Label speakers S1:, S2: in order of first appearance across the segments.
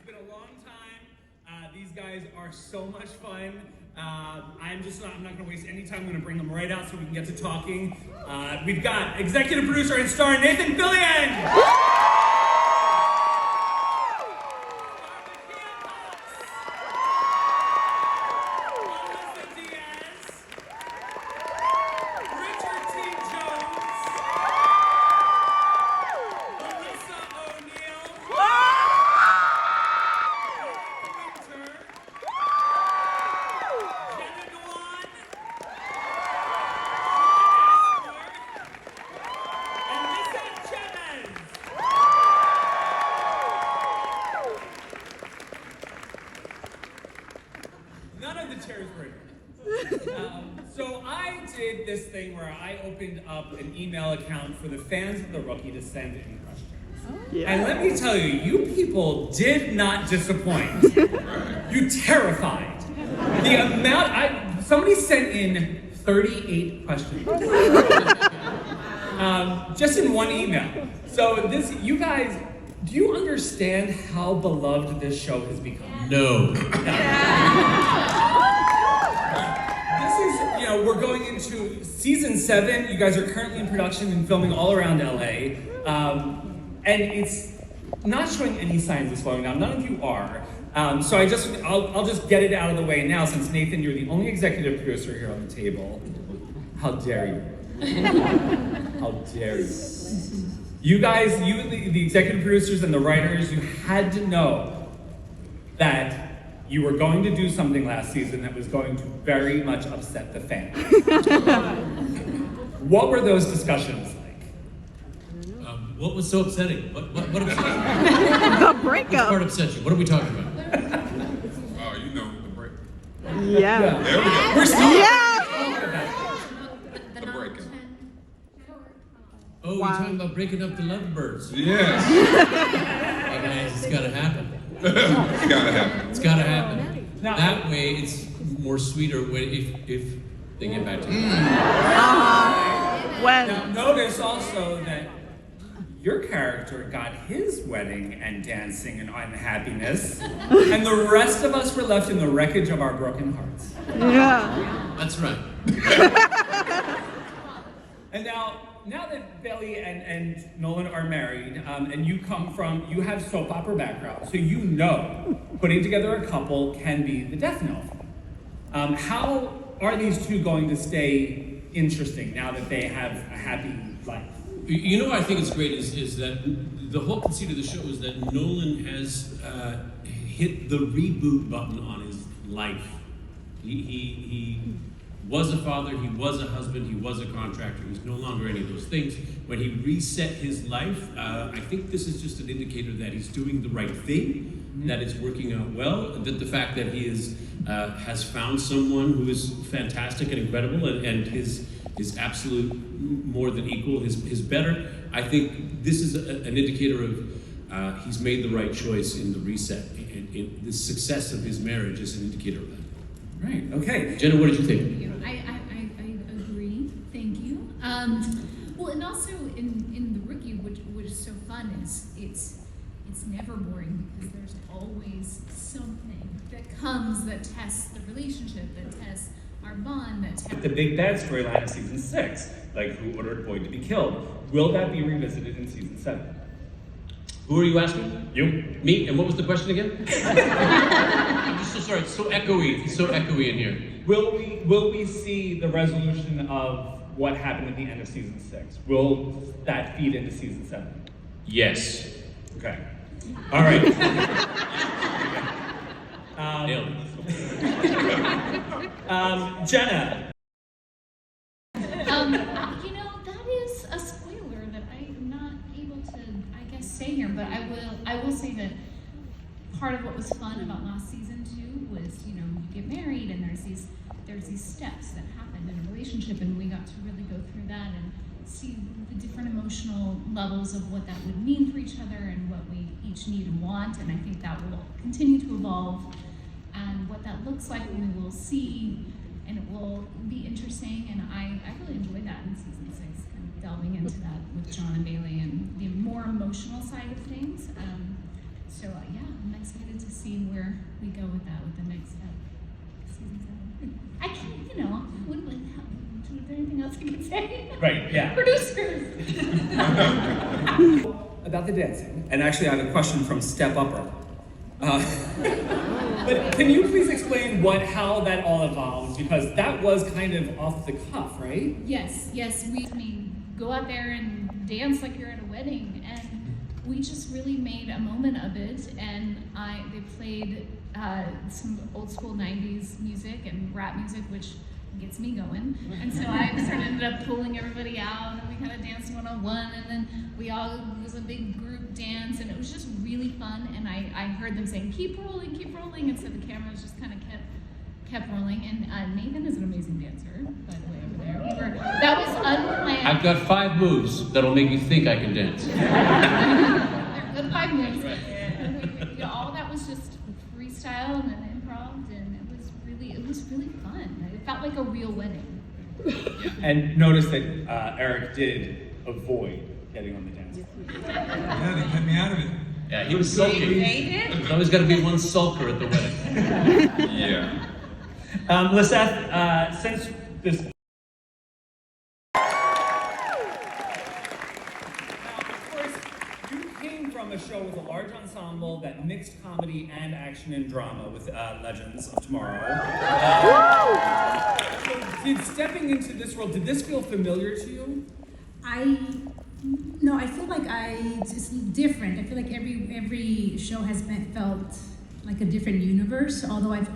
S1: been a long time. These guys are so much fun. I'm not gonna waste any time. I'm gonna bring them right out so we can get to talking. We've got executive producer and star Nathan Fillion. None of the chairs were so I did this thing where I opened up an email account for the fans of The Rookie to send in questions. Yeah. And let me tell you, you people did not disappoint. You terrified. The amount, somebody sent in 38 questions. Just in one email. So you guys, do you understand how beloved this show has become?
S2: No.
S1: We're going into season 7. You guys are currently in production and filming all around LA. And it's not showing any signs of slowing down. None of you are. So I'll just get it out of the way now, since Nathan, you're the only executive producer here on the table. How dare you? How dare you? You guys, the executive producers and the writers, you had to know that you were going to do something last season that was going to very much upset the fans. What were those discussions like?
S2: What was so upsetting? What upset you?
S3: The breakup.
S2: Which part upset you? What are we talking about?
S4: Oh, the breakup.
S3: Yeah.
S4: There we go.
S1: We're still
S4: The breakup.
S2: Oh,
S3: Wow.
S2: you're talking about breaking up the lovebirds.
S4: Yes.
S2: Hey guys, it's gotta happen.
S4: It's gotta happen.
S2: It's gotta happen.
S1: Now,
S2: That way, it's more sweeter if they get back to you.
S3: When?
S1: now notice also that your character got his wedding and dancing and unhappiness, and the rest of us were left in the wreckage of our broken hearts.
S3: Yeah.
S2: That's right.
S1: And now that Bailey and Nolan are married, and you have soap opera background, so you know putting together a couple can be the death knell. How are these two going to stay interesting now that they have a happy life?
S2: You know what I think is great is that the whole conceit of the show is that Nolan has hit the reboot button on his life. He was a father, he was a husband, he was a contractor, he's no longer any of those things. When he reset his life, I think this is just an indicator that he's doing the right thing, that it's working out well, that the fact that he has found someone who is fantastic and incredible and his absolute more than equal, his better. I think this is an indicator of he's made the right choice in the reset. And the success of his marriage is an indicator of that.
S1: Right, okay.
S2: Jenna, what did you think?
S5: I agree. Thank you. Well, and also in The Rookie, which is so fun, is it's never boring because there's always something that comes that tests the relationship, that tests our bond, that tests
S1: The big bad storyline of season 6, like who ordered Boyd to be killed, will that be revisited in season 7?
S2: Who are you asking?
S1: You.
S2: Me? And what was the question again? I'm just so sorry, it's so echoey. It's so echoey in here.
S1: Will we see the resolution of what happened at the end of season 6? Will that feed into season 7?
S2: Yes.
S1: Okay. All right.
S2: Nailed it.
S1: Jenna.
S5: that is a spoiler that I am not able to, I guess, say here. But I will say that part of what was fun about last season too was, you get married and there's these steps that happen in a relationship, and we got to really go through that and see the different emotional levels of what that would mean for each other and what we each need and want. And I think that will continue to evolve, and what that looks like we will see, and it will be interesting. And I really enjoyed that in season 6, kind of delving into that with Shawn and Bailey and the more emotional side of things. Yeah, I'm excited to see where we go with that with the next step. Season 7. I can't, what is there anything else I can say?
S1: Right, yeah.
S5: Producers.
S1: About the dancing, and actually I have a question from Step Upper. But can you please explain how that all evolves? Because that was kind of off the cuff, right?
S5: Yes. Go out there and dance like you're at a wedding, and we just really made a moment of it. And they played some old school '90s music and rap music, which gets me going. And so I ended up pulling everybody out, and we kind of danced one-on-one, and then it was a big group dance, and it was just really fun. And I heard them saying, keep rolling, and so the cameras just kind of kept rolling. And Nathan is an amazing dancer, by the way, over there. That was unplanned.
S2: I've got 5 moves that'll make you think I can dance.
S5: They're good 5 moves. And all that was just freestyle and then improv, and it was really fun. It felt like a real wedding.
S1: And notice that Eric did avoid getting on the dance floor.
S4: Yeah, they kept me out of it.
S2: Yeah, he was sulking. There's always got to be one sulker at the wedding.
S4: Yeah.
S1: Lisseth, since this... From a show with a large ensemble that mixed comedy and action and drama with Legends of Tomorrow. So did stepping into this role, did this feel familiar to you?
S6: No, I feel like it's different. I feel like every show has felt like a different universe, although I've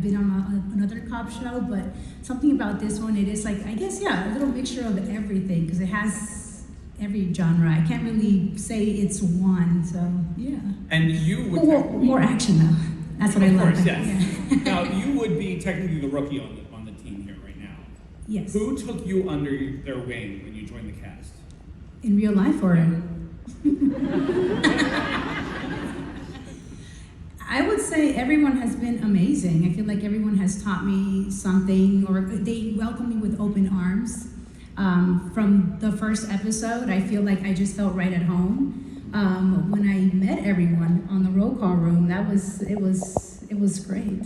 S6: been on another cop show, but something about this one, it is like, I guess, a little mixture of everything, because it has every genre. I can't really say it's one, so yeah.
S1: And you would
S6: more action though. That's what I love.
S1: Of course, yes.
S6: Yeah.
S1: Now you would be technically the rookie on the team here right now.
S6: Yes.
S1: Who took you under their wing when you joined the cast?
S6: In real life, or? I would say everyone has been amazing. I feel like everyone has taught me something, or they welcomed me with open arms. From the first episode, I feel like I just felt right at home. When I met everyone on the roll call room, it was great.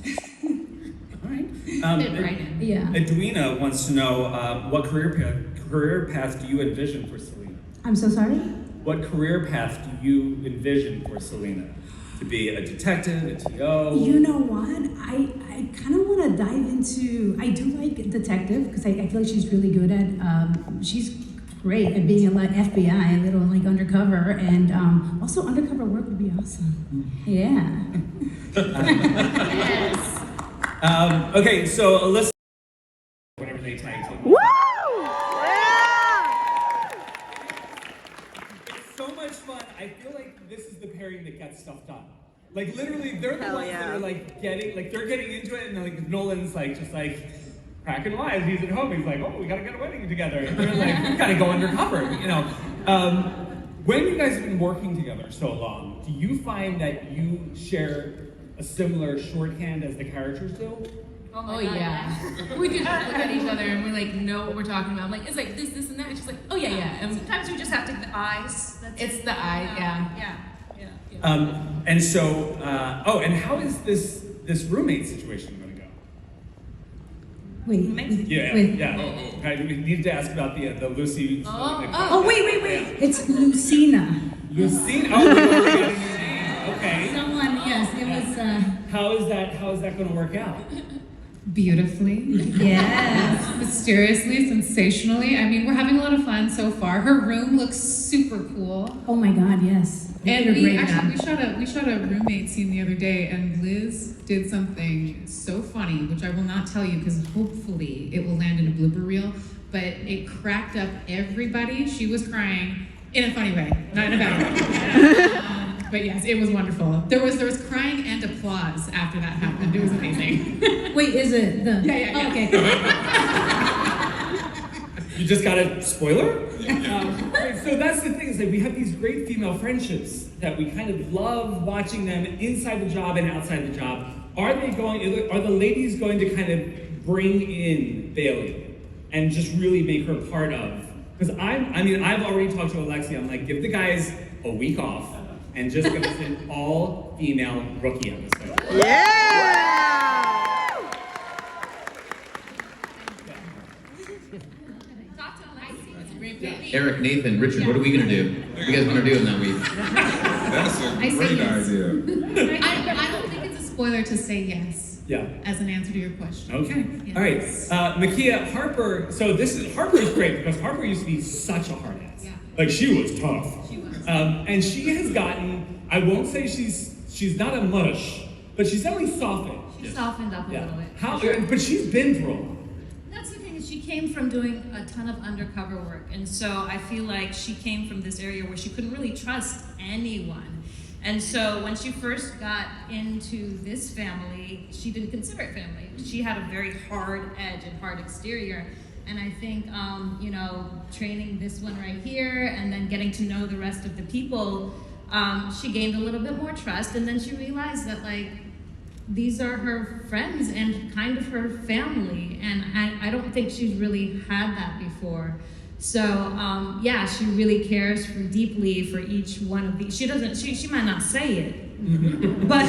S1: All right.
S6: Yeah.
S1: Edwina wants to know what career path do you envision for Selena?
S6: I'm so sorry?
S1: What career path do you envision for Selena? To be a detective, a TO?
S6: You know what? I kind of want to dive into, I do like detective, because I feel like she's really good at, she's great at being a FBI, a little like undercover, and also undercover work would be awesome. Yeah.
S5: Yes.
S1: Okay, so Alyssa, whenever they type it.
S3: Woo! Yeah!
S1: It's so much fun. I feel like this is the pairing that gets stuff done. Like literally, they're the
S3: Hell
S1: ones
S3: yeah.
S1: that are they're getting into it, and then Nolan's just cracking wise. He's at home. He's like, oh, we gotta get a wedding together. And they're like, we gotta go undercover. When you guys have been working together so long, do you find that you share a similar shorthand as the characters do?
S7: Oh yeah. We could just look at each other and we know what we're talking about. I'm like, it's like this, and that. And she's like, oh yeah. And
S8: Sometimes we just have to the eyes.
S7: it's the eye, yeah.
S1: And so, and how is this roommate situation going to go?
S6: Wait.
S1: Yeah. Okay, we need to ask about the Lucy.
S6: Oh, wait. It's Lucina.
S1: Lucina. Oh, okay.
S6: Someone, yes, it was,
S1: How is that going to work out?
S9: Beautifully.
S6: yes.
S9: Mysteriously, sensationally. I mean, we're having a lot of fun so far. Her room looks super cool.
S6: Oh my God, yes. They
S9: And
S6: did a great job.
S9: we shot a roommate scene the other day, and Liz did something so funny, which I will not tell you because hopefully it will land in a blooper reel. But it cracked up everybody. She was crying in a funny way, not in a bad way. But yes, it was wonderful. There was crying and applause after that happened. It was amazing.
S6: Wait, is it the?
S9: Yeah.
S6: Oh, okay.
S1: You just got a spoiler? So that's the thing, is that we have these great female friendships that we kind of love watching them inside the job and outside the job. Are the ladies going to kind of bring in Bailey and just really make her part of? Because I've already talked to Alexia. I'm like, give the guys a week off. and just give us an all-female rookie episode.
S10: Eric, Nathan, Richard, what are we gonna do? What do you guys want to do in that week?
S4: That's a
S9: I say
S4: great
S9: yes.
S4: idea.
S9: I don't think it's a spoiler to say yes.
S1: Yeah.
S9: As an answer to your question.
S1: Okay.
S9: Yes.
S1: All right. Mekia, Harper. So Harper is great because Harper used to be such a hard ass.
S9: Yeah.
S1: Like she was tough.
S9: She was.
S1: And she has gotten. I won't say she's not a mush, but she's definitely softened.
S8: She softened up a little bit.
S1: How? But she's been through a lot.
S8: That's the thing, is she came from doing a ton of undercover work, and so I feel like she came from this area where she couldn't really trust anyone. And so when she first got into this family, she didn't consider it family. She had a very hard edge and hard exterior. And I think, training this one right here and then getting to know the rest of the people, she gained a little bit more trust. And then she realized that, these are her friends and kind of her family. And I don't think she's really had that before. So, she really cares deeply for each one of these. She might not say it, but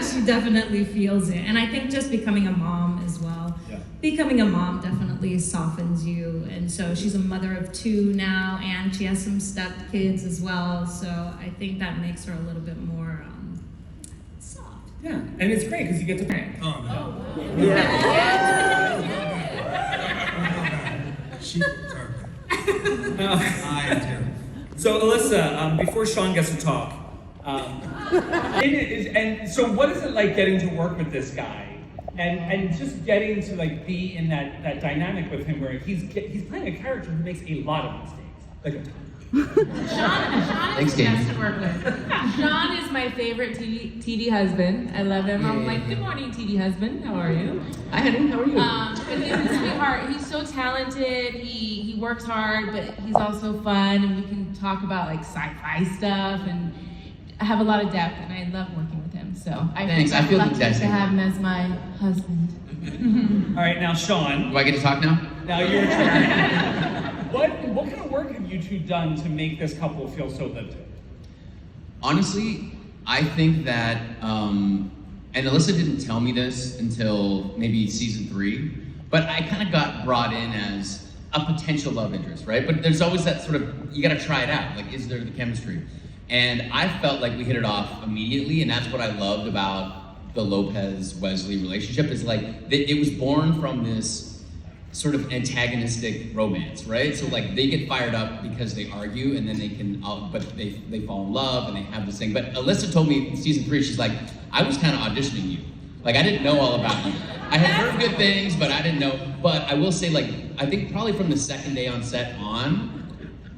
S8: she definitely feels it. And I think just becoming a mom as well.
S1: Yeah.
S8: Becoming a mom definitely softens you. And so she's a mother of 2 now, and she has some step kids as well. So I think that makes her a little bit more soft.
S1: Yeah, and it's great because you get to prank.
S4: Oh, no. She's terrible. I am terrible.
S1: So Alyssa, before Shawn gets to talk, and so what is it like getting to work with this guy, and just getting to be in that dynamic with him where he's playing a character who makes a lot of mistakes, like a ton.
S7: Shawn is the best to work with. Shawn is my favorite TD husband. I love him. I'm like, good morning, TD husband. How are you?
S3: Hi, honey. How are you?
S7: But he's a sweetheart. He's so talented. He works hard, but he's also fun, and we can talk about sci-fi stuff, and I have a lot of depth, and I love working with him. So
S10: Thanks. I feel
S7: lucky
S10: the
S7: to have him as my husband.
S1: All right, now Shawn.
S10: Do I get to talk now?
S1: Now your turn. What kind of work have you two done to make this couple feel so lived in?
S10: Honestly, I think that, and Alyssa didn't tell me this until maybe season 3, but I kind of got brought in as a potential love interest, right? But there's always that sort of, you gotta try it out. Is there the chemistry? And I felt like we hit it off immediately, and that's what I loved about the Lopez-Wesley relationship, is it was born from this sort of antagonistic romance, right? So they get fired up because they argue, and then but they fall in love and they have this thing. But Alyssa told me in season 3, she's like, I was kind of auditioning you. I didn't know all about you. I had heard good things, but I didn't know. But I will say, I think probably from the second day on set on,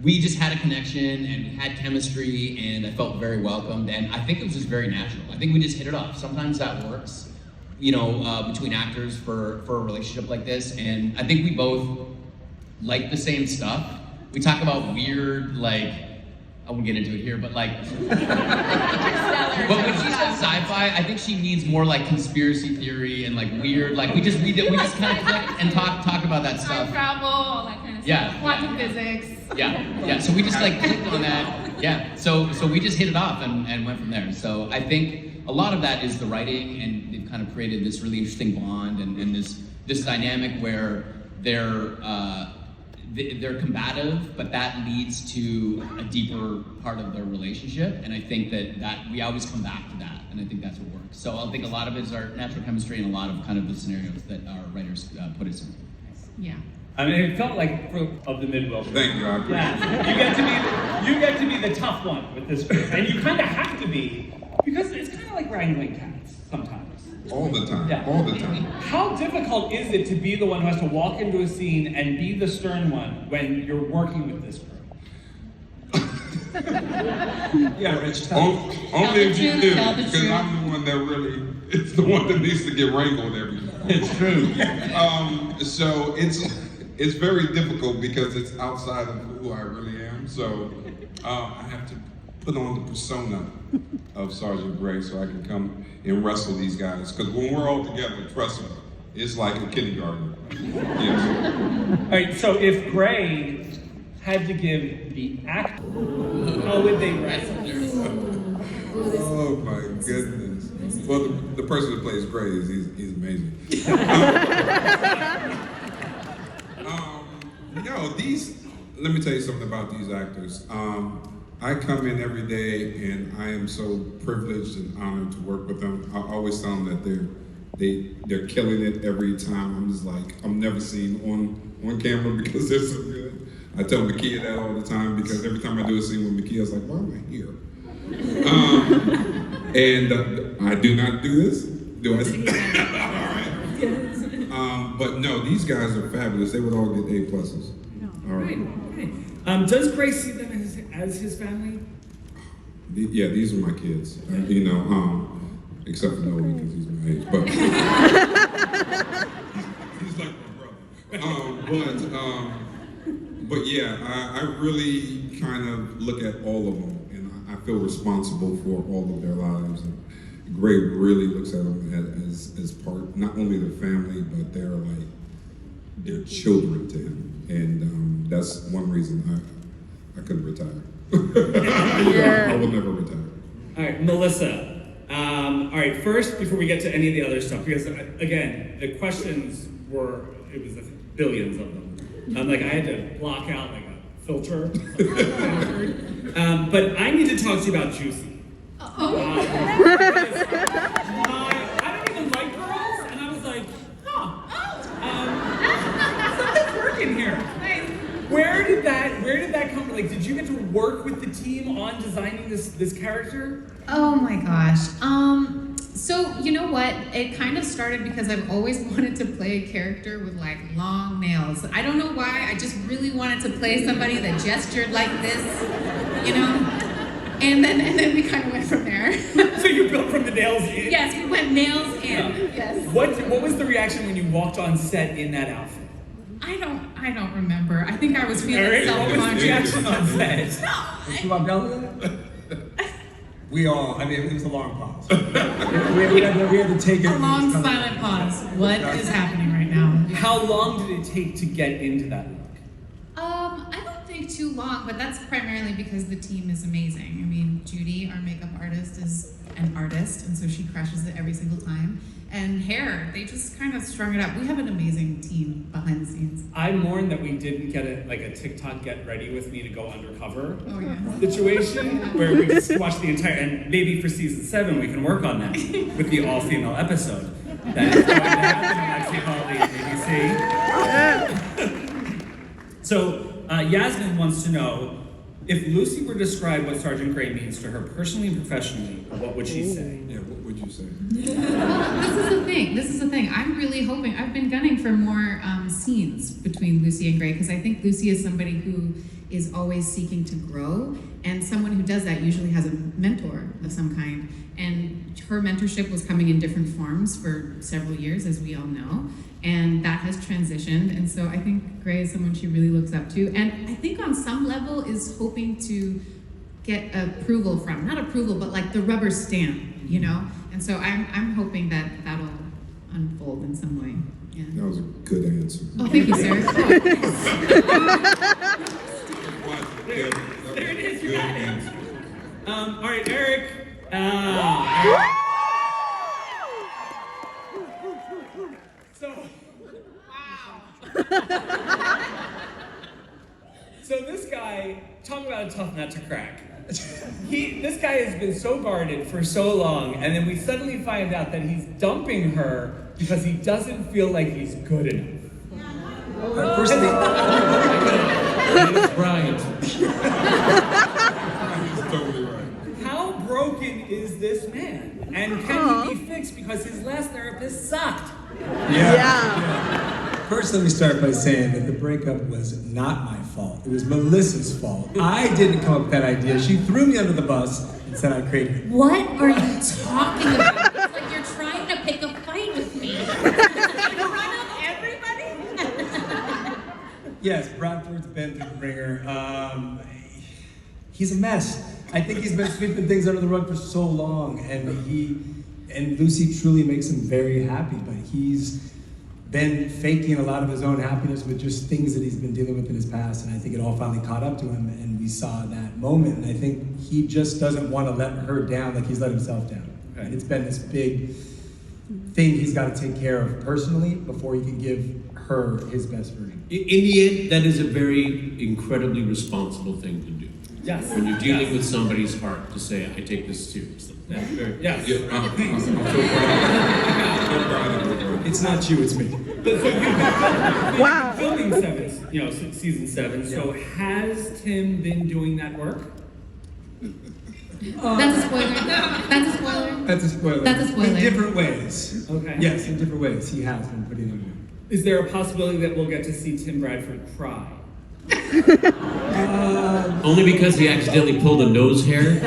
S10: we just had a connection and we had chemistry, and I felt very welcomed, and I think it was just very natural. I think we just hit it off. Sometimes that works, between actors for a relationship like this, and I think we both like the same stuff. We talk about weird, I won't get into it here, but but when she says sci-fi, I think she means more conspiracy theory and weird, we just kind of click and talk about that stuff.
S7: Time travel, all that kind of stuff. Quantum physics.
S10: Yeah. So we just clicked on that. Yeah. So we just hit it off and went from there. So I think a lot of that is the writing, and they've kind of created this really interesting bond and this dynamic where they're combative, but that leads to a deeper part of their relationship. And I think that we always come back to that, and I think that's what works. So I think a lot of it is our natural chemistry and a lot of kind of the scenarios that our writers put us in.
S7: Yeah.
S1: I mean, it felt like group of the Midwest.
S4: Thank you, I appreciate
S1: Yeah, you get to be the tough one with this group, and you kind of have to be, because it's kind of like wrangling cats sometimes.
S4: All the time.
S1: Yeah.
S4: All the time.
S1: How difficult is it to be the one who has to walk into a scene and be the stern one when you're working with this group?
S4: Yeah, Rich. Only if you do, because I'm the one that really, it's the one that needs to get wrangled every time.
S1: It's true.
S4: So it's very difficult because it's outside of who I really am. So I have to put on the persona of Sergeant Gray so I can come and wrestle these guys. Because when we're all together, trust me, it's like a kindergarten. Yes.
S1: All right, so if Gray had to give the actor, how would they wrestle?
S4: Oh my goodness. Well, the person who plays Gray he's amazing. Let me tell you something about these actors. I come in every day and I am so privileged and honored to work with them. I always tell them that they're killing it every time. I'm just like, I'm never seen on camera because they're so good. I tell Mekia that all the time because every time I do a scene with Mekia, it's like, why am I here? And I do not do this. Do I? All right. But no, these guys are fabulous. They would all get A+. All right.
S1: Okay. Does Gray see them as his family?
S4: Yeah, these are my kids. Except for Noah because he's my age. But he's like my brother. But yeah, I really kind of look at all of them, and I feel responsible for all of their lives. And Gray really looks at them as part, not only their family, but they're children to him. And that's one reason I couldn't retire. I will never retire.
S1: All right, Melissa. All right, first, before we get to any of the other stuff, because again, the questions it was billions of them. I had to block out like a filter. But I need to talk to you about Juicy. I don't even like girls, and I was like, something's working here. Nice. Where did that come from? Like, did you get to work with the team on designing this character?
S9: Oh my gosh. So you know what? It kind of started because I've always wanted to play a character with like long nails. I don't know why. I just really wanted to play somebody that gestured like this, you know? And then we kind of went from there.
S1: So you built from the nails in?
S9: Yes, we went nails in. Yes.
S1: What was the reaction when you walked on set in that outfit?
S9: I don't remember. I think I was feeling self-conscious.
S1: What was the reaction on set?
S11: You want to We all, it was a long pause. we had to take it.
S9: A long silent pause. What is happening right now?
S1: How long did it take to get into that look?
S9: I don't think too long, but that's primarily because the team is amazing. Judy, our makeup artist, is an artist, and so she crushes it every single time. And hair, they just kind of strung it up. We have an amazing team behind the scenes.
S1: I mourn that we didn't get a TikTok get ready with me to go undercover situation where we just watch the entire, and maybe for season 7 we can work on that with the all-female episode. That is going to happen in Lexi Holiday ABC. So Yasmin wants to know, if Lucy were to describe what Sergeant Gray means to her personally and professionally, what would she say?
S4: Yeah, what would you say?
S9: This is the thing. I'm really hoping, I've been gunning for more scenes between Lucy and Gray, because I think Lucy is somebody who is always seeking to grow, and someone who does that usually has a mentor of some kind. And her mentorship was coming in different forms for several years, as we all know. And that has transitioned, and so I think Gray is someone she really looks up to, and I think on some level is hoping to get approval from, not approval, but like the rubber stamp, you know? And so I'm hoping that that'll unfold in some way. Yeah.
S4: That was a good answer.
S9: Oh, thank you, sir.
S1: There it is, you got it. All right, Eric. So this guy, talk about a tough nut to crack. This guy has been so guarded for so long, and then we suddenly find out that he's dumping her because he doesn't feel like he's good enough.
S11: Personally,
S2: That's Bryant.
S4: He's totally right.
S1: How broken is this man? And can he be fixed because his last therapist sucked?
S11: yeah. First, let me start by saying that the breakup was not my fault. It was Melissa's fault. I didn't come up with that idea. She threw me under the bus and said I created it.
S5: What are you talking about? It's like you're trying to pick a fight with me. In front of everybody?
S11: Yes, Bradford's been through the ringer. He's a mess. I think he's been sweeping things under the rug for so long, and Lucy truly makes him very happy, but he's been faking a lot of his own happiness with just things that he's been dealing with in his past, and I think it all finally caught up to him, and we saw that moment, and I think he just doesn't want to let her down like he's let himself down.
S1: Okay.
S11: And it's been this big thing he's got to take care of personally before he can give her his best version.
S2: In the end, that is a very incredibly responsible thing to do.
S1: Yes.
S2: When you're dealing with somebody's heart, to say, I take this seriously. That's very,
S1: Yes.
S11: It's not you, it's me.
S3: Wow.
S1: Filming season 7. So has Tim been doing that work?
S6: That's a spoiler. That's a spoiler.
S11: That's a spoiler.
S6: That's a spoiler.
S11: In different ways.
S1: Okay.
S11: Yes, in different ways. He has been putting in work.
S1: Is there a possibility that we'll get to see Tim Bradford cry?
S2: Only because he accidentally pulled a nose hair.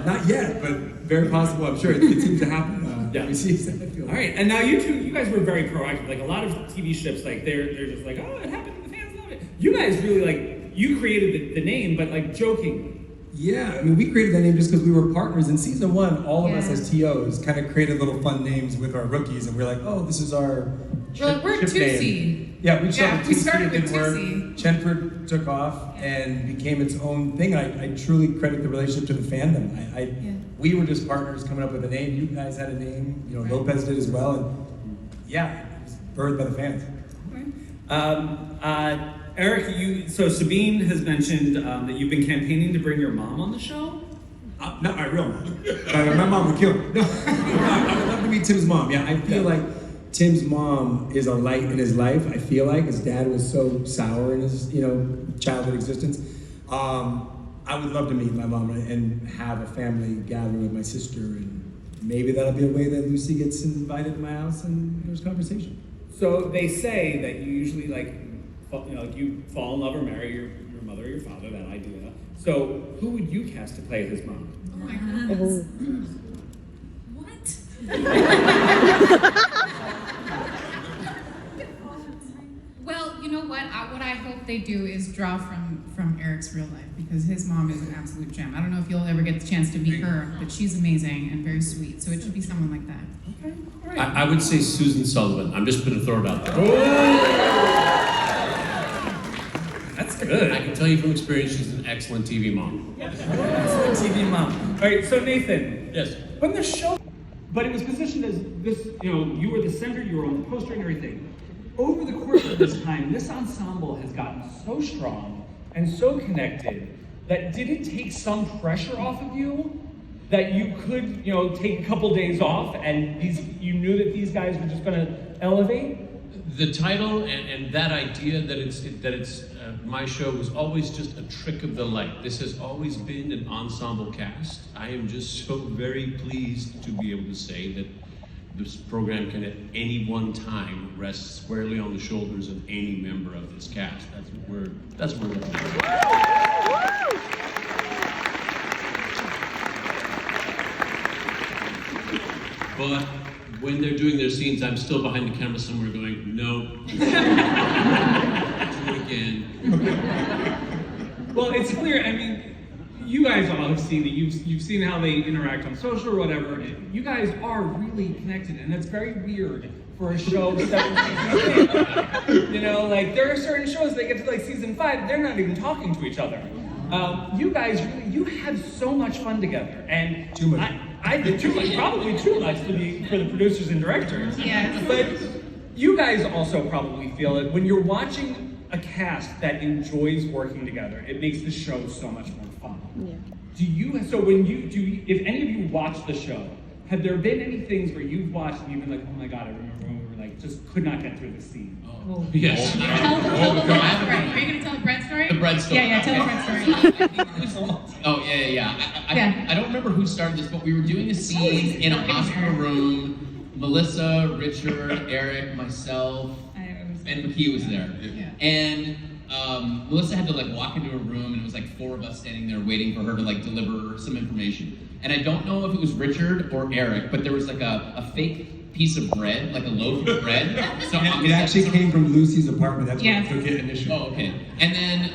S11: Not yet, but very possible. I'm sure it seems to happen.
S1: Yeah.
S11: Every season, I feel.
S1: All right, and now you guys were very proactive. Like a lot of TV ships, like they're just like, oh, it happened, the fans love it. You guys really you created the name, but like joking.
S11: Yeah, I mean, we created that name just because we were partners. In season 1, all of us as TOs kind of created little fun names with our rookies, and we're like, oh, this is our
S9: We're
S11: ship name.
S9: 2C.
S11: Yeah, we
S9: Yeah, we started with
S11: it didn't work.
S9: 2C.
S11: Chenford took off and became its own thing. I truly credit the relationship to the fandom. We were just partners coming up with a name. You guys had a name. Lopez did as well. And yeah, it was birthed by the fans.
S1: Eric, so Sabine has mentioned that you've been campaigning to bring your mom on the show?
S11: Not my real mom. My mom would kill me. No, I would love to meet Tim's mom. Yeah, I feel like Tim's mom is a light in his life. I feel like his dad was so sour in his, childhood existence. I would love to meet my mom and have a family gathering with my sister, and maybe that'll be a way that Lucy gets invited to my house and there's conversation.
S1: So they say that you usually you fall in love or marry your mother or your father, that idea. So who would you cast to play his mom?
S6: Oh my goodness. What?
S9: Well, you know what? What I hope they do is draw from Eric's real life, because his mom is an absolute gem. I don't know if you'll ever get the chance to meet her, but she's amazing and very sweet. So it should be someone like that.
S1: Okay, all right.
S2: I would say Susan Sullivan. I'm just going to throw it out there.
S1: That's good.
S2: I can tell you from experience, she's an excellent TV mom.
S1: Excellent TV mom. All right, so Nathan.
S2: Yes.
S1: When the show, but it was positioned as this, you were the center, you were on the poster and everything. Over the course of this time, this ensemble has gotten so strong and so connected that did it take some pressure off of you that you could, take a couple days off and you knew that these guys were just going to elevate?
S2: The title and that idea that it's my show was always just a trick of the light. This has always been an ensemble cast. I am just so very pleased to be able to say that this program can at any one time rest squarely on the shoulders of any member of this cast. That's what we're looking at. But when they're doing their scenes, I'm still behind the camera somewhere going, no. Do it again.
S1: Well, it's clear, you guys all have seen it. You've seen how they interact on social or whatever. You guys are really connected, and it's very weird for a show 7 seasons in. There are certain shows that get to season 5, they're not even talking to each other. You guys you have so much fun together, and
S11: too much.
S1: I did too much, probably too much for the producers and directors.
S9: Yes.
S1: But you guys also probably feel it when you're watching a cast that enjoys working together. It makes the show so much more fun.
S3: Yeah.
S1: If any of you watch the show, have there been any things where you've watched and you've been like, oh my God, I remember when we were just could not get through the scene?
S2: Oh. Yes.
S7: Tell the bread story. Are you going to tell the bread story?
S10: The bread story.
S7: Yeah, tell the bread story.
S10: Oh, yeah. I don't remember who started this, but we were doing a scene in a hospital room. Melissa, Richard, Eric, myself, and Mekia was there.
S9: Yeah.
S10: And Melissa had to walk into a room, and it was 4 of us standing there waiting for her to deliver some information. And I don't know if it was Richard or Eric, but there was a fake piece of bread, a loaf of bread. So
S11: it actually came from Lucy's apartment. That's
S9: Yes.
S11: where we took it initially.
S10: Oh, okay. And then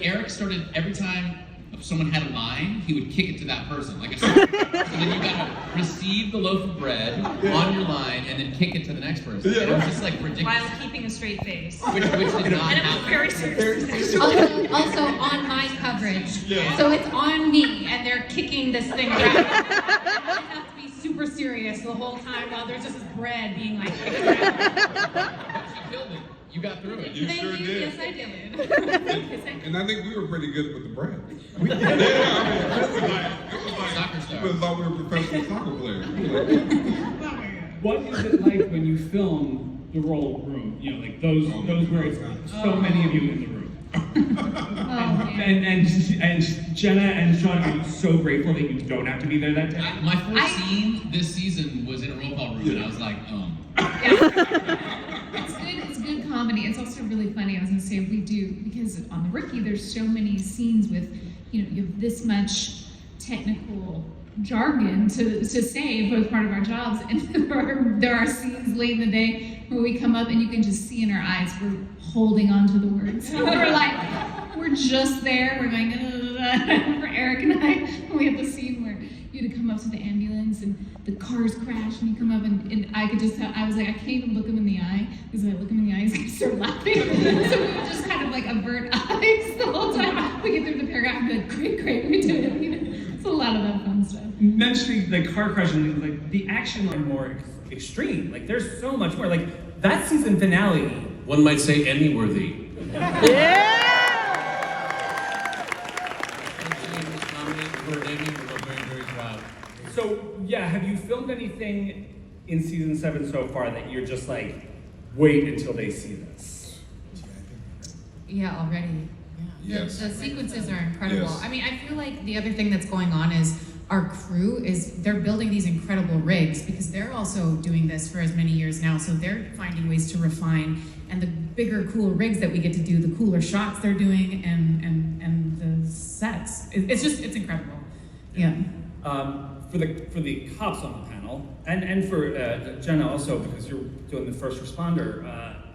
S10: Eric started, every time a if someone had a line, he would kick it to that person, like a soccer player. So then you gotta receive the loaf of bread on your line and then kick it to the next person. And it was just like ridiculous.
S8: While keeping a straight face.
S10: Which did not
S8: And it was
S10: happen.
S8: very serious.
S5: Also on my coverage. So it's on me, and they're kicking this thing around. I have to be super serious the whole time while there's just this bread being like kicked around.
S10: You killed it. You got through it.
S4: You
S5: Thank
S4: sure
S5: you.
S4: did.
S5: Yes, I did.
S4: And I think we were pretty good with the bread.
S10: Soccer star.
S4: People thought we were professional soccer players.
S1: What is it like when you film the role room? You know, like those where it's so many of you in the room. And Jenna and Shawn are so grateful that you don't have to be there that day.
S10: My first scene this season was in a roll call room, and I was like,
S7: It's good comedy. It's also really funny. I was gonna say we do, because on the Rookie there's so many scenes with, you have this much technical jargon to say, both part of our jobs, and there are scenes late in the day where we come up and you can just see in our eyes we're holding on to the words. We're just there. We're going for Eric and I. We have the scene where you had to come up to the ambulance and the cars crash and you come up and I could just tell, I was like, I can't even look him in the eye, because if I look him in the eyes, I start laughing. So we would just kind of like avert eyes the whole time. We get through the paragraph and be like, great, we did it. It's a lot of that fun stuff.
S1: Mentioning the car crash and things, like the action are more extreme. Like there's so much more. Like that season finale.
S2: One might say Emmy-worthy.
S3: Yeah!
S2: For an Emmy, we're very, very proud.
S1: So yeah, have you filmed anything in season 7 so far that you're just like, wait until they see this?
S9: Yeah, already.
S4: Yes.
S9: The sequences are incredible.
S4: Yes.
S9: I mean, I feel like the other thing that's going on is our crew they're building these incredible rigs, because they're also doing this for as many years now, so they're finding ways to refine, and the bigger, cool rigs that we get to do, the cooler shots they're doing, and the sets. It's incredible. Yeah.
S1: For the cops on the panel, and for Jenna also, because you're doing the first responder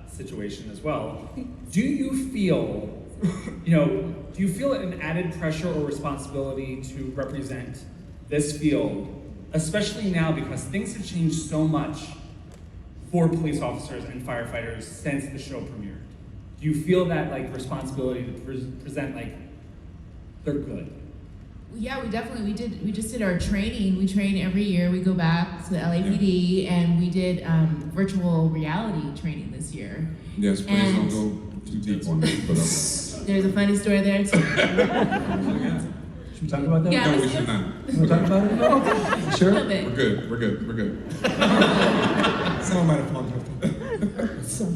S1: situation as well, do you feel an added pressure or responsibility to represent this field, especially now because things have changed so much for police officers and firefighters since the show premiered? Do you feel that like responsibility to present like they're good?
S12: Yeah, we just did our training. We train every year. We go back to the LAPD, and we did virtual reality training this year.
S4: Yes, please don't go too deep on this, but
S12: there's a funny story there too.
S11: Should we talk about that?
S12: Yeah,
S4: no, we should not.
S11: You want to talk about it? Okay. Sure?
S12: A bit.
S4: We're good.
S11: Someone might have fallen through.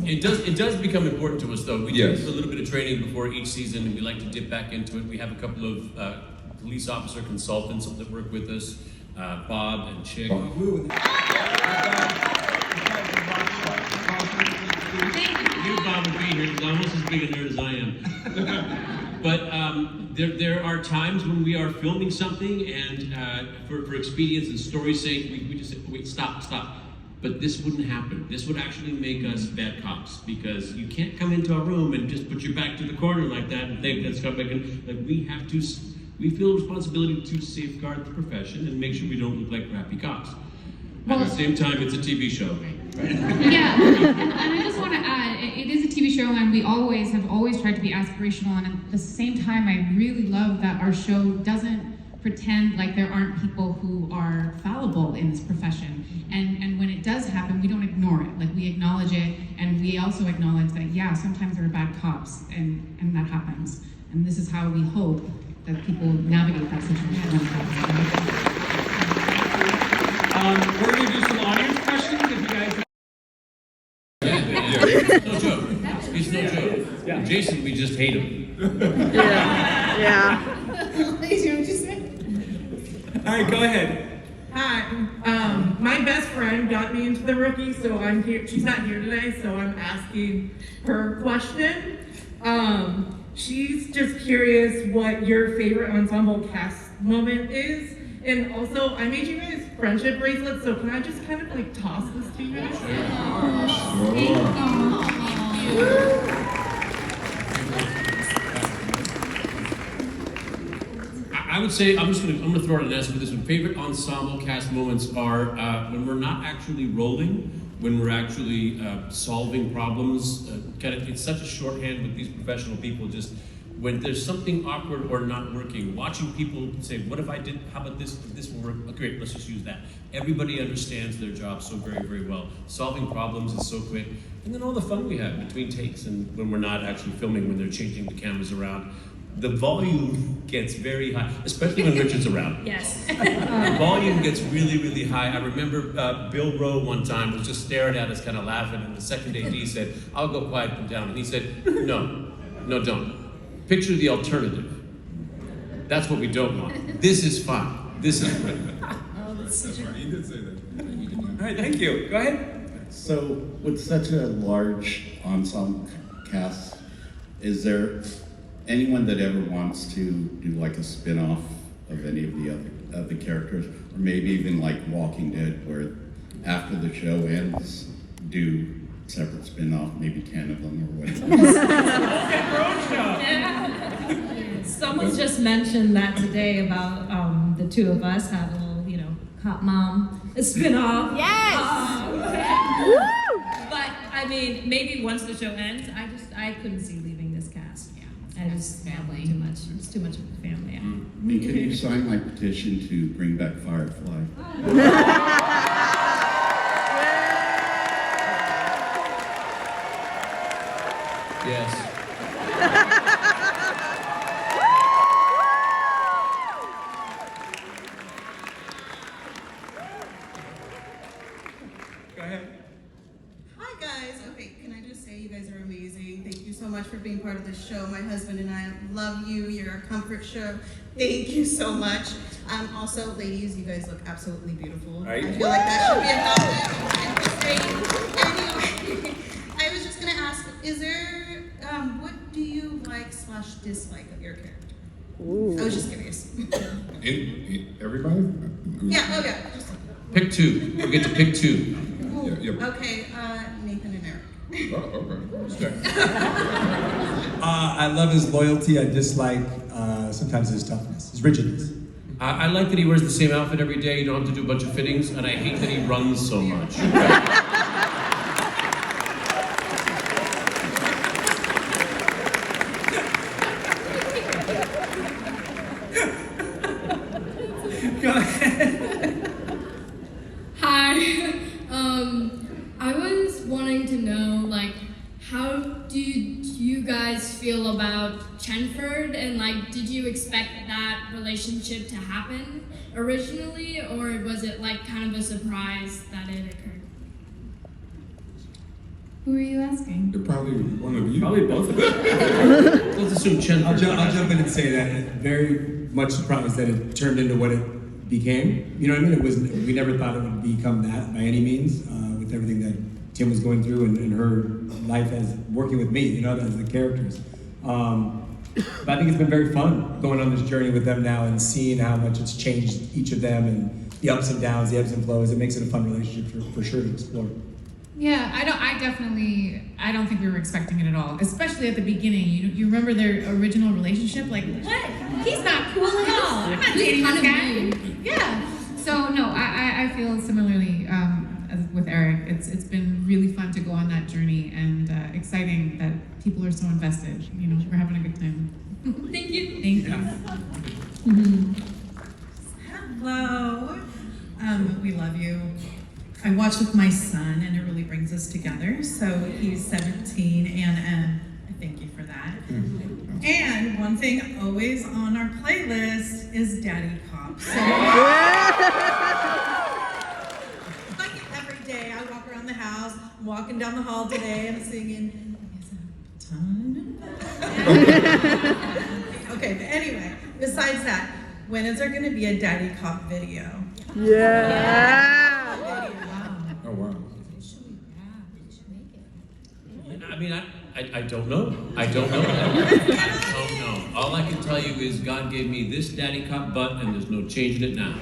S2: It does become important to us, though. We
S4: Yes.
S2: do a little bit of training before each season, and we like to dip back into it. We have a couple of police officer consultants that work with us, Bob and Chick. I knew Bob would be here. He's almost as big a nerd as I am. But there are times when we are filming something, and for expedience and story's sake, we just say, wait, stop. But this wouldn't happen. This would actually make us bad cops, because you can't come into a room and just put your back to the corner like that and think that's coming. Like we feel a responsibility to safeguard the profession and make sure we don't look like crappy cops. At the same time, it's a TV show.
S7: Yeah, and I just want to add, it is a TV show, and we have always tried to be aspirational, and at the same time, I really love that our show doesn't pretend like there aren't people who are fallible in this profession. And when it does happen, we don't ignore it. Like, we acknowledge it, and we also acknowledge that, yeah, sometimes there are bad cops, and that happens. And this is how we hope that people navigate that situation.
S1: We're going to do some audience questions if you guys.
S2: It's no joke. It's no joke.
S1: Yeah.
S2: Jason, we just hate him.
S3: Yeah.
S1: All right, go ahead.
S13: Hi. My best friend got me into the Rookie, so I'm here. She's not here today, so I'm asking her question. She's just curious what your favorite ensemble cast moment is. And also, I made you guys friendship bracelets, so can I just kind of like toss this to you guys?
S2: I would say I'm gonna throw out an answer for this one. Favorite ensemble cast moments are when we're not actually rolling, when we're actually solving problems. It's such a shorthand with these professional people. Just when there's something awkward or not working, watching people say, "What if I did? How about this? If this will work? Oh, great, let's just use that." Everybody understands their job so very, very well. Solving problems is so quick, and then all the fun we have between takes and when we're not actually filming, when they're changing the cameras around. The volume gets very high, especially when Richard's around.
S8: Yes.
S2: The volume gets really, really high. I remember Bill Rowe one time was just staring at us, kind of laughing, and the second AD said, "I'll go quiet them down." And he said, "No, don't. Picture the alternative. That's what we don't want. This is fine. This is great."
S4: That's right, he did say that.
S1: All right, thank you. Go ahead.
S14: So, with such a large ensemble cast, is there anyone that ever wants to do like a spin-off of any of the characters, or maybe even like Walking Dead, where after the show ends, do separate spin-off, maybe 10 of them or whatever?
S8: Someone just mentioned that today about the two of us have a little, Cop Mom, a spin-off.
S6: Yes!
S8: But I mean, maybe once the show ends, I couldn't see leaving this cast. Yeah, I just family too much. It's too much of a family. Yeah.
S14: And can you sign my petition to bring back Firefly?
S2: Yes.
S1: Go ahead.
S15: Hi guys. Okay, can I just say you guys are amazing. Thank you so much for being part of the show. My husband and I love you. You're a comfort show. Thank you so much. Also, ladies, you guys look absolutely beautiful.
S1: Right.
S15: I feel like that should be acknowledged. Anyway, I was just gonna ask, is there, what do you like/dislike of your character? I was just curious.
S4: Everybody?
S15: Yeah, okay.
S2: Pick two. We get to pick two.
S4: Yeah.
S15: Okay, Nathan and Eric.
S4: Oh, okay.
S11: I love his loyalty. I dislike sometimes his toughness, his rigidness.
S2: I like that he wears the same outfit every day. You don't have to do a bunch of fittings, and I hate that he runs so much.
S1: Go ahead.
S16: Hi. I was wanting to know, how do you guys feel about Chenford, and did you expect that relationship to happen originally, or was it kind of a surprise that it occurred?
S12: Who are you asking?
S4: They're probably one of you.
S1: Probably both of them.
S2: Let's assume Chenford.
S11: I'll jump in and say that very much surprised that it turned into what it became. You know what I mean? We never thought it would become that by any means, with everything that Tim was going through and her life as working with me, as the characters. But I think it's been very fun going on this journey with them now and seeing how much it's changed each of them and the ups and downs, the ebbs and flows. It makes it a fun relationship for sure to explore.
S9: Yeah, I don't think we were expecting it at all, especially at the beginning. You remember their original relationship? What? He's not cool at all. I'm not dating this guy. Yeah. So no, I feel similarly as with Eric. It's been really fun to go on that journey and exciting that people are so invested. We're having a good time.
S16: Thank you.
S9: Thank you.
S17: Hello. We love you. I watch with my son, and it really brings us together. So he's 17, and I thank you for that. And one thing always on our playlist is Daddy Cop. So, every day I walk around the house, I'm walking down the hall today, I'm singing. Okay, but anyway, besides that, when is there going to be a Daddy Cop video?
S3: Yeah.
S4: Oh, wow.
S2: I mean, I don't know. I don't know. I don't know. All I can tell you is God gave me this daddy cop butt, and there's no changing it now.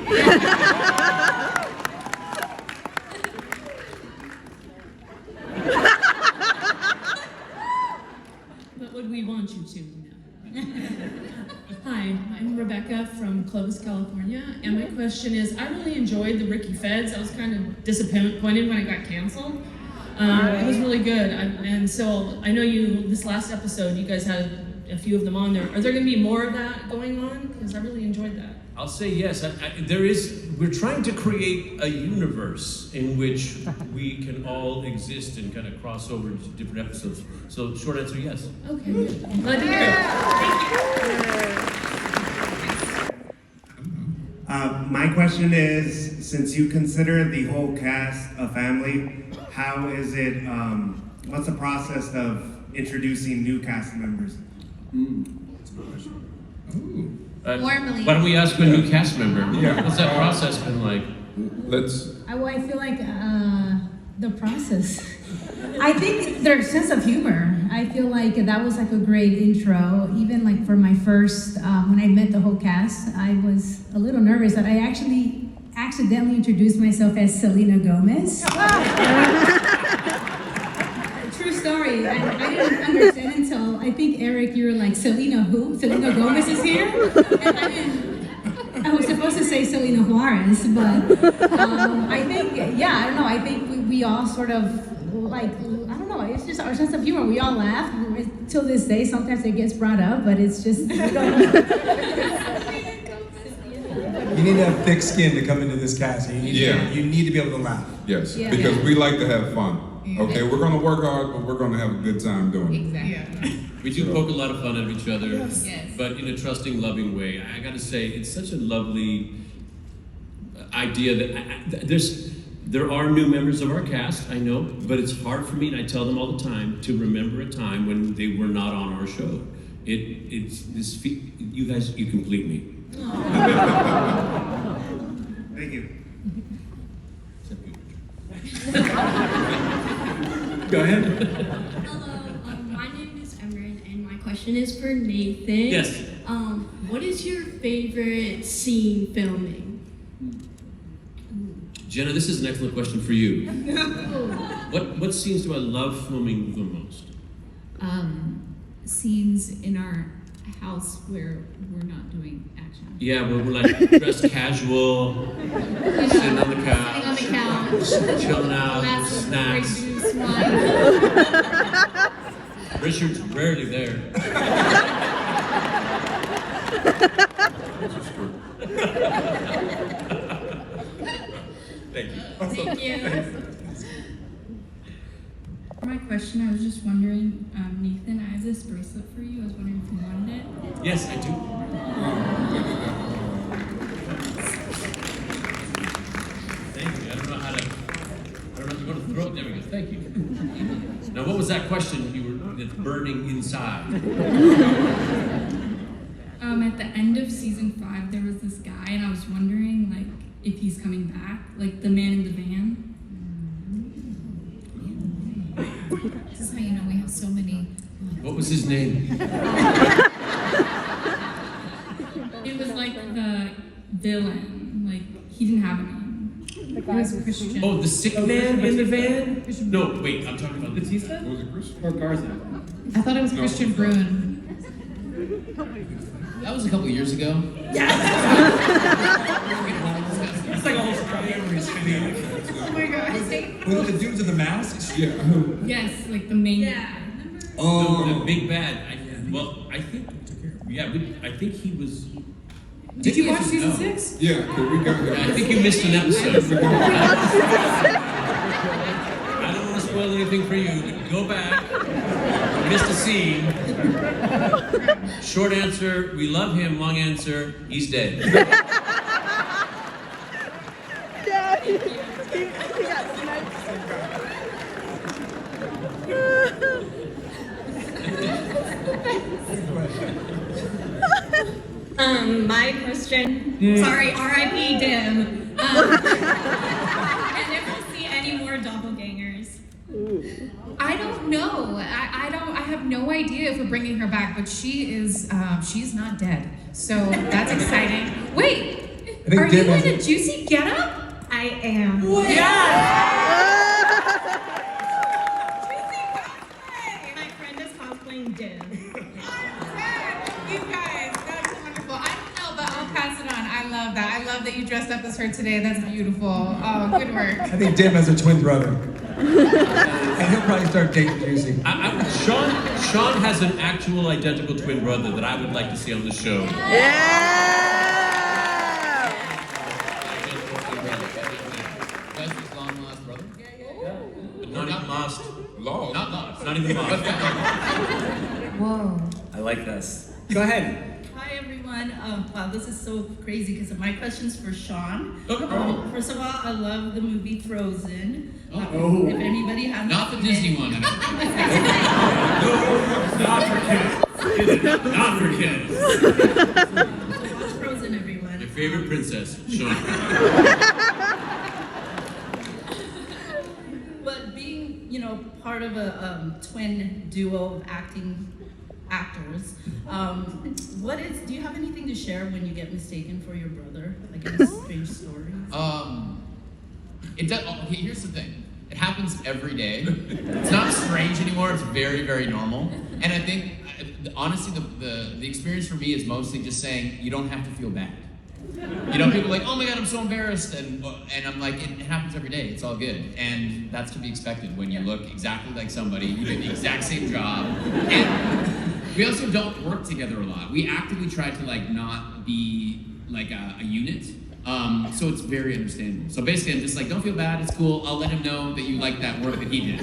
S16: But would we want you to? No. Hi, I'm Rebecca from
S18: Clovis, California, and my question is, I really enjoyed the Ricky Feds. I was kind of disappointed when it got canceled. It was really good, and so I know this last episode, you guys had a few of them on there. Are there going to be more of that going on? Because I really enjoyed that.
S2: I'll say yes. We're trying to create a universe in which we can all exist and kind of cross over to different episodes. So short answer, yes.
S18: Okay. Glad to hear it.
S19: My question is, since you consider the whole cast a family, how is it, what's the process of introducing new cast members?
S4: That's a good question. Ooh.
S2: Why don't we ask a new cast member?
S4: Yeah.
S2: What's that process been like?
S6: I feel like the process. I think their sense of humor. I feel like that was like a great intro. Even like for my first, when I met the whole cast, I was a little nervous that I actually accidentally introduced myself as Selena Gomez. True story. I didn't understand until I think Eric, you were like, Selena who? Selena Gomez is here? And I was supposed to say Selena Juarez, but I think, I don't know. I think we all sort of like, I don't know. It's just our sense of humor. We all laugh. Till this day, sometimes it gets brought up, but it's just.
S11: You need to have thick skin to come into this cast. You need to be able to laugh.
S4: Yes,
S11: Yeah.
S4: because we like to have fun. Okay, we're gonna work hard, but we're gonna have a good time doing it.
S2: Exactly. We do poke a lot of fun at each other,
S4: Yes.
S2: but in a trusting, loving way. I gotta say, it's such a lovely idea that there are new members of our cast, I know, but it's hard for me, and I tell them all the time, to remember a time when they were not on our show. You guys, you complete me.
S19: Thank you.
S2: Go ahead.
S16: Hello, my name is Emran, and my question is for Nathan.
S2: Yes.
S16: What is your favorite scene filming?
S2: Jenna, this is an excellent question for you. What scenes do I love filming the most?
S20: Scenes in our house where we're not doing action.
S2: Yeah, where we're like dressed casual, sitting on the couch, chilling out, snacks. Richard's rarely there. Thank you.
S16: Thank you.
S20: For my question, I was just wondering, Nathan, I have this bracelet for you. I was wondering if you wanted it.
S2: Yes, I do. Thank you. I don't know how to go to the throat. There we go. Thank you. Now, what was that question that's burning inside?
S20: At the end of season 5, there was this guy, and I was wondering, like, if he's coming back, like the man in the van.
S12: This is how you know we have so many.
S2: What was his name?
S20: It was like the villain. Like, he didn't have a name. It was Christian.
S2: Oh, the sick man in the van? No, wait, I'm talking about Batista?
S4: Was it Christian?
S9: Or Garza. I thought it was Christian Bruin.
S10: That was a couple years ago.
S1: It's like almost memories for me.
S20: Oh my god.
S11: Was it the dudes with the masks?
S4: Yeah.
S20: Yes, like the main. Yeah.
S2: The big bad. I think he was.
S9: Did you watch season 6?
S4: Yeah, but we got
S2: I think you missed an episode. I don't want to spoil anything for you. Go back. You missed a scene. Short answer, we love him. Long answer, he's dead.
S3: Yeah, he got sniped.
S21: My question, sorry, R.I.P. Dim. And if we'll see any more doppelgangers.
S9: I don't know. I have no idea if we're bringing her back, but she's not dead. So that's exciting. Wait, are you in a juicy getup?
S21: I am.
S9: What?
S21: Juicy cosplay! My friend is cosplaying Dim.
S9: You guys, that's wonderful. I don't know, but I'll pass it on. love that. I love that you dressed up as her today. That's beautiful. Oh, good work.
S11: I think Dim has a twin brother. And he'll probably start dating Juicy.
S2: Shawn has an actual identical twin brother that I would like to see on the show.
S10: Leslie's long lost brother.
S2: But not even lost.
S10: Lost. Not lost.
S2: Not even lost.
S12: Whoa.
S1: I like this. Go ahead.
S5: Hi everyone. Wow, this is so crazy because my question's for Shawn. First of all, I love the movie Frozen. If anybody has
S10: Not the Disney one.
S2: Not for kids. Not for kids.
S5: Watch Frozen, everyone.
S2: My favorite princess, Shawn.
S5: But being, part of a twin duo of actors, do you have anything to share when you get mistaken for your brother? Like any strange stories?
S10: It does. Okay, here's the thing. It happens every day. It's not strange anymore. It's very, very normal. And I think, honestly, the experience for me is mostly just saying you don't have to feel bad. People are like, oh my God, I'm so embarrassed, and I'm like, it happens every day. It's all good, and that's to be expected when you look exactly like somebody. You do the exact same job, and we also don't work together a lot. We actively try to not be like a unit. So it's very understandable. So basically, I'm just like, don't feel bad. It's cool. I'll let him know that you like that work that he did.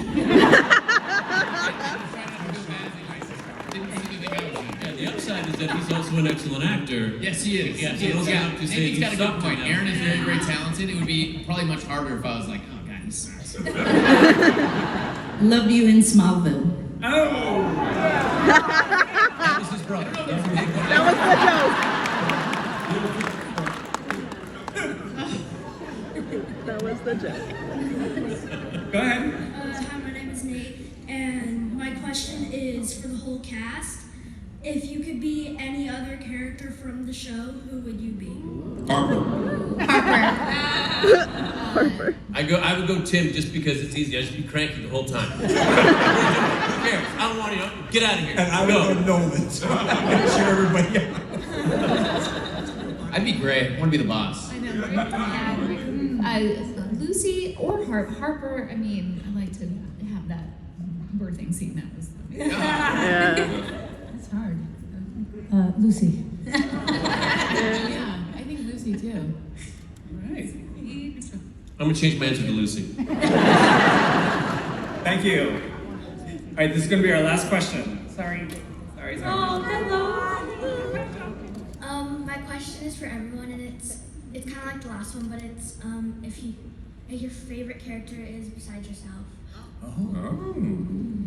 S2: The upside is that he's also an excellent actor.
S10: Yes, he is.
S2: Yeah, so you don't have to say
S10: Nathan's got a
S2: suck
S10: good point.
S2: now.
S10: Aaron is very, very talented. It would be probably much harder if I was like, oh God, he sucks.
S5: Love you in Smallville.
S1: Oh!
S10: That was his brother.
S3: That was the joke. That was the joke.
S1: Go ahead.
S22: Hi, my name is Nate, and my question is for the whole cast. If you could be any other character from the show, who would you be?
S4: Harper.
S3: Harper.
S2: I would go Tim just because it's easy. I'd just be cranky the whole time. Who cares? I don't want to get out of here.
S11: And I would go Nolan, so I can shoot everybody out.
S10: I'd be great. I want to be the boss.
S12: I know, right? Lucy or Harper, I mean, I like to have that birthing scene. That was It's hard. Lucy. Yeah, I think Lucy too.
S1: All right.
S2: I'm going to change my answer to Lucy.
S1: Thank you. All right, this is going to be our last question. Sorry.
S22: Oh, hello. My question is for everyone, and it's kind of like the last one, but it's if your favorite character is besides yourself.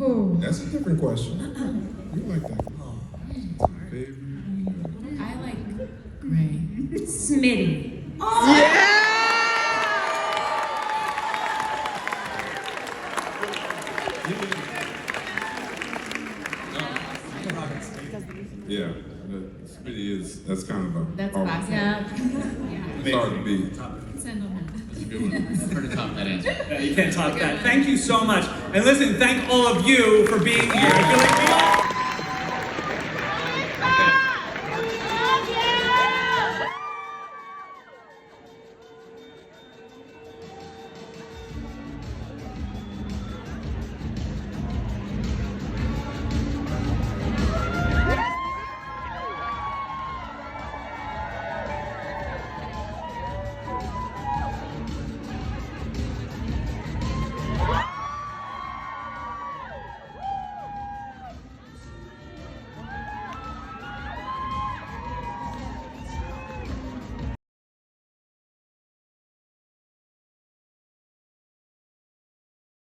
S4: Oh, that's a different question. You like that?
S12: I like Gray.
S5: Smitty.
S4: Yeah, that's kind of a.
S12: That's
S4: hard
S12: classic.
S4: one. It's hard to beat.
S12: Send them that.
S10: That's a good one. It's hard to top that answer.
S1: Yeah, you can't top that. Thank you so much. And listen, thank all of you for being here. I feel like we all